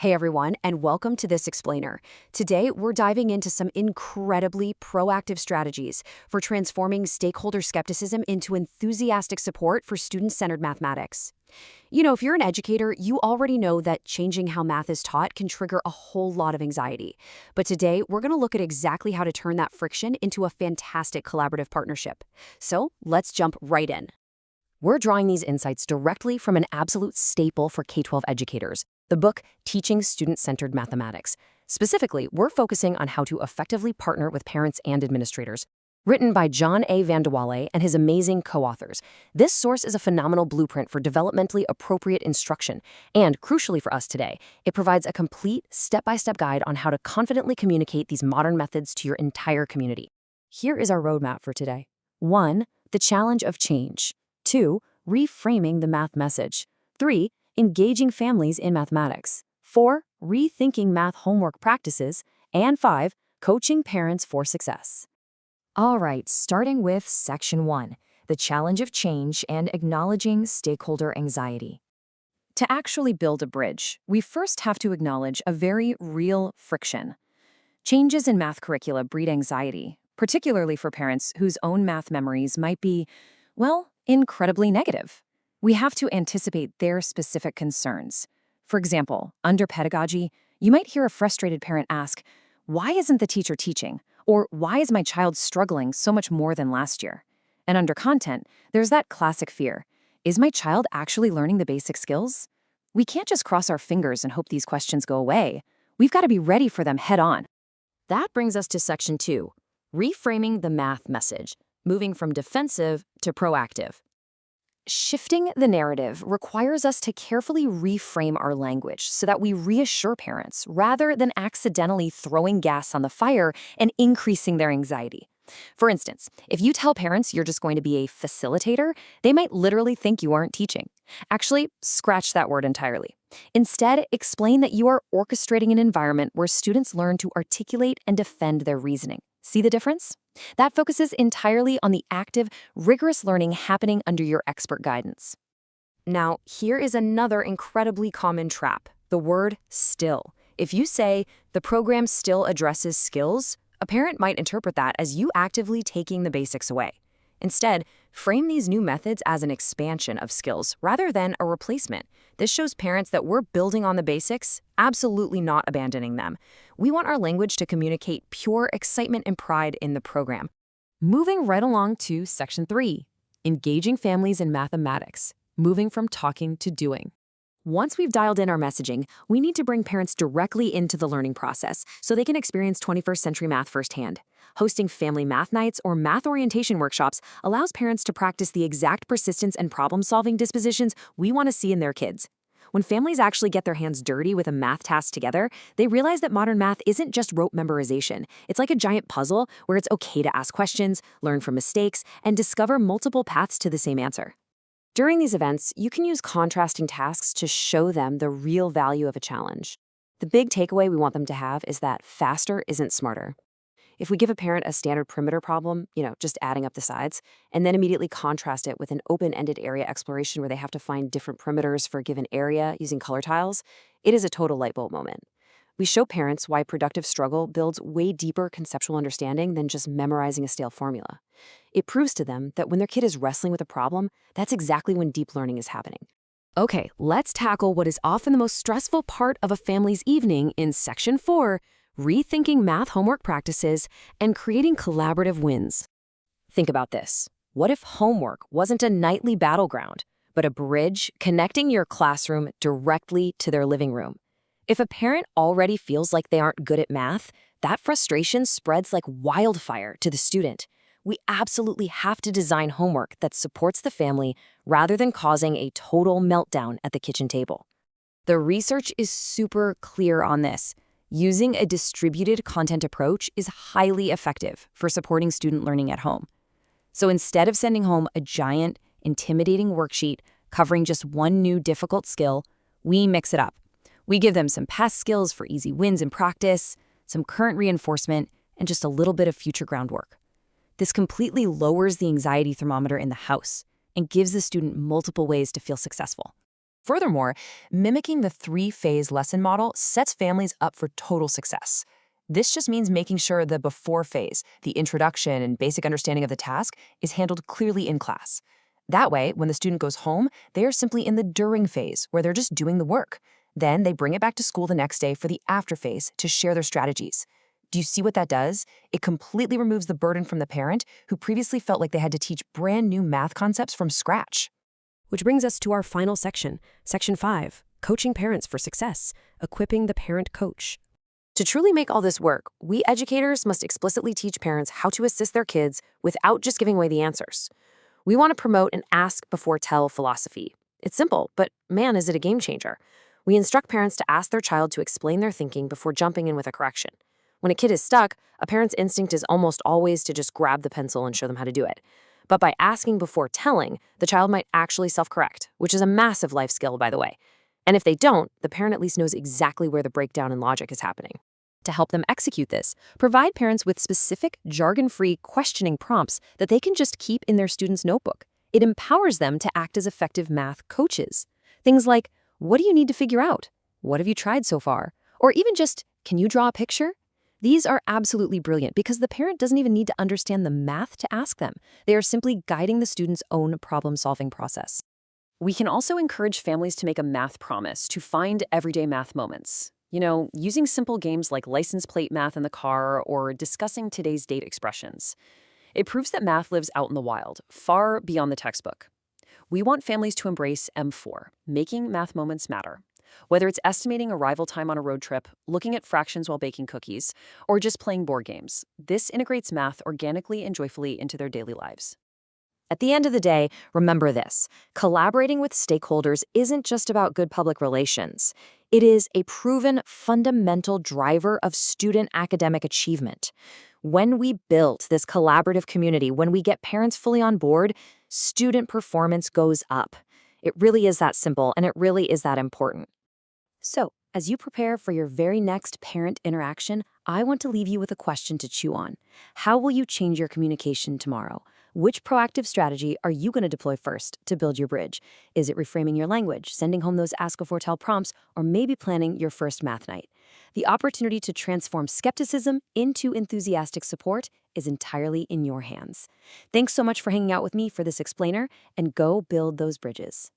Hey everyone, and welcome to This Explainer. Today, we're diving into some incredibly proactive strategies for transforming stakeholder skepticism into enthusiastic support for student-centered mathematics. If you're an educator, you already know that changing how math is taught can trigger a whole lot of anxiety. But today, we're going to look at exactly how to turn that friction into a fantastic collaborative partnership. So, let's jump right in. We're drawing these insights directly from an absolute staple for K-12 educators, the book Teaching Student-Centered Mathematics. Specifically, we're focusing on how to effectively partner with parents and administrators. Written by John A. Van de Walle and his amazing co-authors, this source is a phenomenal blueprint for developmentally appropriate instruction, and crucially for us today, it provides a complete step-by-step guide on how to confidently communicate these modern methods to your entire community. Here is our roadmap for today. 1. The challenge of change. 2. Reframing the math message. 3. Engaging families in mathematics. 4. Rethinking math homework practices. And 5. Coaching parents for success. All right, starting with Section 1, the challenge of change and acknowledging stakeholder anxiety. To actually build a bridge, we first have to acknowledge a very real friction. Changes in math curricula breed anxiety, particularly for parents whose own math memories might be, incredibly negative. We have to anticipate their specific concerns. For example, under pedagogy, you might hear a frustrated parent ask, "Why isn't the teacher teaching?" Or "Why is my child struggling so much more than last year?" And under content, there's that classic fear. Is my child actually learning the basic skills? We can't just cross our fingers and hope these questions go away. We've got to be ready for them head on. That brings us to Section 2, reframing the math message, moving from defensive to proactive. Shifting the narrative requires us to carefully reframe our language so that we reassure parents rather than accidentally throwing gas on the fire and increasing their anxiety. For instance, if you tell parents you're just going to be a facilitator, they might literally think you aren't teaching. Actually, scratch that word entirely. Instead, explain that you are orchestrating an environment where students learn to articulate and defend their reasoning. See the difference? That focuses entirely on the active, rigorous learning happening under your expert guidance. Now, here is another incredibly common trap, the word still. If you say, "The program still addresses skills," a parent might interpret that as you actively taking the basics away. Instead, frame these new methods as an expansion of skills rather than a replacement. This shows parents that we're building on the basics, absolutely not abandoning them. We want our language to communicate pure excitement and pride in the program. Moving right along to Section 3, engaging families in mathematics, moving from talking to doing. Once we've dialed in our messaging, we need to bring parents directly into the learning process so they can experience 21st century math firsthand. Hosting family math nights or math orientation workshops allows parents to practice the exact persistence and problem-solving dispositions we want to see in their kids. When families actually get their hands dirty with a math task together, they realize that modern math isn't just rote memorization. It's like a giant puzzle where it's okay to ask questions, learn from mistakes, and discover multiple paths to the same answer. During these events, you can use contrasting tasks to show them the real value of a challenge. The big takeaway we want them to have is that faster isn't smarter. If we give a parent a standard perimeter problem, just adding up the sides, and then immediately contrast it with an open-ended area exploration where they have to find different perimeters for a given area using color tiles, it is a total light bulb moment. We show parents why productive struggle builds way deeper conceptual understanding than just memorizing a stale formula. It proves to them that when their kid is wrestling with a problem, that's exactly when deep learning is happening. Okay, let's tackle what is often the most stressful part of a family's evening in Section 4, rethinking math homework practices and creating collaborative wins. Think about this. What if homework wasn't a nightly battleground, but a bridge connecting your classroom directly to their living room? If a parent already feels like they aren't good at math, that frustration spreads like wildfire to the student. We absolutely have to design homework that supports the family rather than causing a total meltdown at the kitchen table. The research is super clear on this. Using a distributed content approach is highly effective for supporting student learning at home. So instead of sending home a giant, intimidating worksheet covering just one new difficult skill, we mix it up. We give them some past skills for easy wins in practice, some current reinforcement, and just a little bit of future groundwork. This completely lowers the anxiety thermometer in the house and gives the student multiple ways to feel successful. Furthermore, mimicking the three-phase lesson model sets families up for total success. This just means making sure the before phase, the introduction and basic understanding of the task, is handled clearly in class. That way, when the student goes home, they are simply in the during phase, where they're just doing the work. Then they bring it back to school the next day for the after phase to share their strategies. Do you see what that does? It completely removes the burden from the parent who previously felt like they had to teach brand new math concepts from scratch. Which brings us to our final section, Section 5, Coaching Parents for Success, Equipping the Parent Coach. To truly make all this work, we educators must explicitly teach parents how to assist their kids without just giving away the answers. We want to promote an ask before tell philosophy. It's simple, but man, is it a game changer. We instruct parents to ask their child to explain their thinking before jumping in with a correction. When a kid is stuck, a parent's instinct is almost always to just grab the pencil and show them how to do it. But by asking before telling, the child might actually self-correct, which is a massive life skill, by the way. And if they don't, the parent at least knows exactly where the breakdown in logic is happening. To help them execute this, provide parents with specific, jargon-free questioning prompts that they can just keep in their students' notebook. It empowers them to act as effective math coaches. Things like, what do you need to figure out? What have you tried so far? Or even just, can you draw a picture? These are absolutely brilliant because the parent doesn't even need to understand the math to ask them. They are simply guiding the student's own problem-solving process. We can also encourage families to make a math promise to find everyday math moments. Using simple games like license plate math in the car or discussing today's date expressions. It proves that math lives out in the wild, far beyond the textbook. We want families to embrace M4, making math moments matter. Whether it's estimating arrival time on a road trip, looking at fractions while baking cookies, or just playing board games, this integrates math organically and joyfully into their daily lives. At the end of the day, remember this: collaborating with stakeholders isn't just about good public relations. It is a proven fundamental driver of student academic achievement. When we build this collaborative community, when we get parents fully on board, student performance goes up. It really is that simple, and it really is that important. So, as you prepare for your very next parent interaction, I want to leave you with a question to chew on. How will you change your communication tomorrow? Which proactive strategy are you going to deploy first to build your bridge? Is it reframing your language, sending home those ask before tell prompts, or maybe planning your first math night? The opportunity to transform skepticism into enthusiastic support is entirely in your hands. Thanks so much for hanging out with me for this explainer, and go build those bridges.